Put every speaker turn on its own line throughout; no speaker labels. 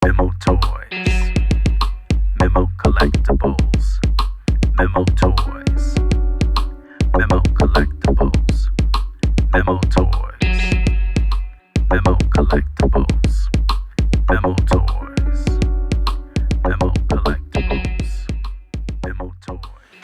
Memo toys, memo collectibles, memo toys, memo collectibles, memo toys, memo collectibles, memo toys, memo collectibles, memo toys.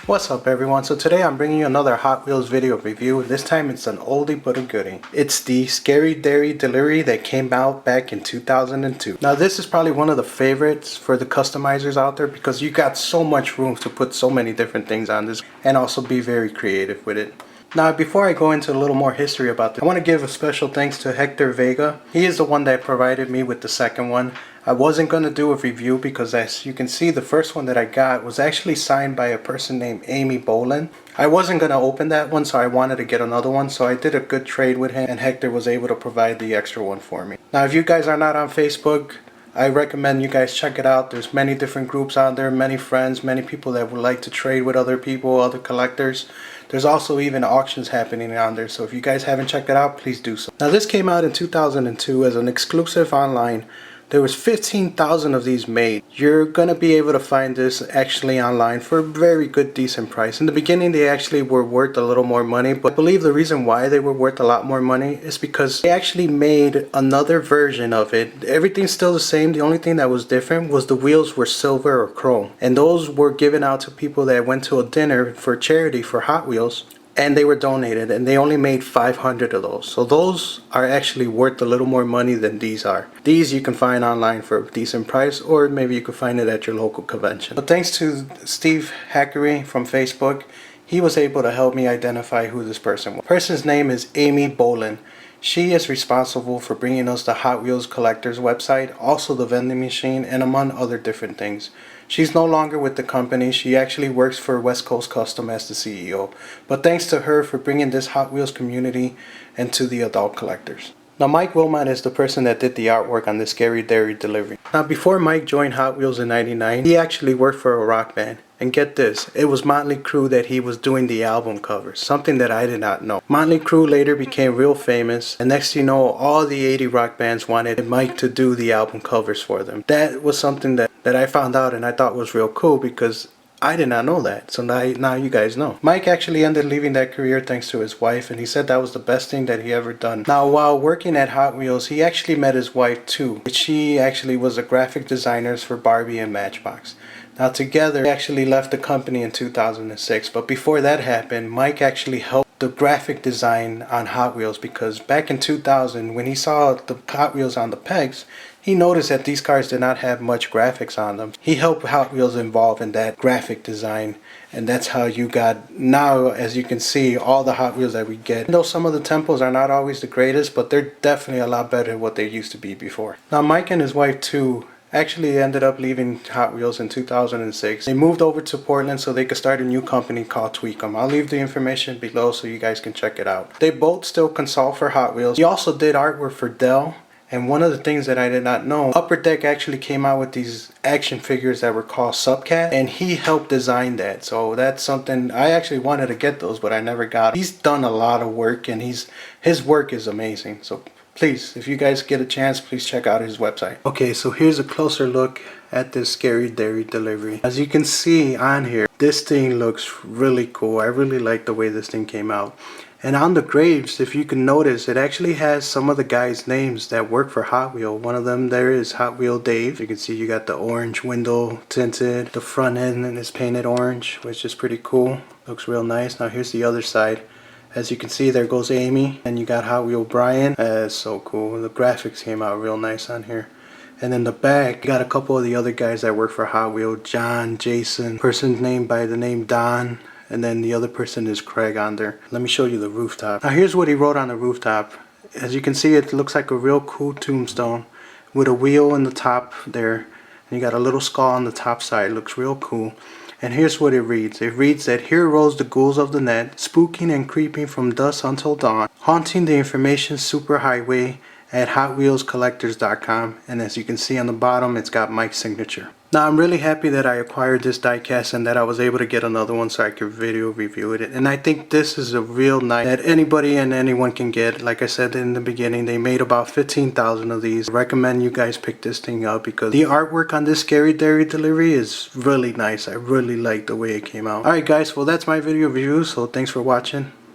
What's up everyone? So today I'm bringing you another Hot Wheels video review. This time it's an oldie but a goodie. It's the Scary Dairy Delivery that came out back in 2002. Now this is probably one of the favorites for the customizers out there because you got so much room to put so many different things on this and also be very creative with it. Now before I go into a little more history about this, I want to give a special thanks to Hector Vega. He is the one that provided me with the second one. I wasn't going to do a review because as you can see the first one that I got was actually signed by a person named Amy Bolin. I wasn't going to open that one, so I wanted to get another one, so I did a good trade with him and Hector was able to provide the extra one for me. Now if you guys are not on Facebook, I recommend you guys check it out. There's many different groups out there, many friends, many people that would like to trade with other people, other collectors. There's also even auctions happening on there, so if you guys haven't checked it out, please do so. Now this came out in 2002 as an exclusive online. There was 15,000 of these made. You're gonna be able to find this actually online for a very good decent price. In the beginning they actually were worth a little more money, but I believe the reason why they were worth a lot more money is because they actually made another version of it. Everything's still the same. The only thing that was different was the wheels were silver or chrome, and those were given out to people that went to a dinner for charity for Hot Wheels, and they were donated, and they only made 500 of those. So those are actually worth a little more money than these are. These you can find online for a decent price, or maybe you could find it at your local convention. But thanks to Steve Hackery from Facebook, he was able to help me identify who this person was. The person's name is Amy Bolin. She is responsible for bringing us the Hot Wheels Collectors website, also the vending machine, and among other different things. She's no longer with the company. She actually works for West Coast Custom as the CEO. But thanks to her for bringing this Hot Wheels community into the adult collectors. Now Mike Willmott is the person that did the artwork on the Scary Dairy Delivery. Now before Mike joined Hot Wheels in '99, he actually worked for a rock band. And get this, it was Motley Crue that he was doing the album covers, something that I did not know. Motley Crue later became real famous, and next you know, all the 80 rock bands wanted Mike to do the album covers for them. That was something that I found out and I thought was real cool because I did not know that, so now you guys know. Mike actually ended leaving that career thanks to his wife, and he said that was the best thing that he ever done. Now while working at Hot Wheels, he actually met his wife too. She actually was a graphic designer for Barbie and Matchbox. Now together they actually left the company in 2006, but before that happened, Mike actually helped the graphic design on Hot Wheels because back in 2000 when he saw the Hot Wheels on the pegs, he noticed that these cars did not have much graphics on them. He helped Hot Wheels involve in that graphic design, and that's how you got, now as you can see, all the Hot Wheels that we get. Though some of the tempos are not always the greatest, but they're definitely a lot better than what they used to be before. Now Mike and his wife too actually ended up leaving Hot Wheels in 2006. They moved over to Portland so they could start a new company called tweeqim. I'll leave the information below so you guys can check it out. They both still consult for Hot Wheels. He also did artwork for Dell. And one of the things that I did not know, Upper Deck actually came out with these action figures that were called Subcat, and he helped design that. So that's something, I actually wanted to get those, but I never got. He's done a lot of work, and his work is amazing. So please, if you guys get a chance, please check out his website. Okay, so here's a closer look at this Scary Dairy Delivery. As you can see on here, this thing looks really cool. I really like the way this thing came out. And on the graves, if you can notice, it actually has some of the guys' names that work for Hot Wheel. One of them there is Hot Wheel Dave. You can see you got the orange window tinted. The front end is painted orange, which is pretty cool. Looks real nice. Now here's the other side. As you can see, there goes Amy. And you got Hot Wheel Brian. That's so cool. The graphics came out real nice on here. And in the back, you got a couple of the other guys that work for Hot Wheel. John, Jason, person's named by the name Don. And then the other person is Craig on there. Let me show you the rooftop. Now here's what he wrote on the rooftop. As you can see, it looks like a real cool tombstone with a wheel in the top there. And you got a little skull on the top side. It looks real cool. And here's what it reads. It reads that here rose the ghouls of the net, spooking and creeping from dusk until dawn, haunting the information superhighway at hotwheelscollectors.com, and as you can see on the bottom, it's got Mike's signature. Now I'm really happy that I acquired this diecast and that I was able to get another one so I could video review it. And I think this is a real nice that anybody and anyone can get. Like I said in the beginning, they made about 15,000 of these. I recommend you guys pick this thing up because the artwork on this Scary Dairy Delivery is really nice. I really like the way it came out. Alright guys, well that's my video review, so thanks for watching.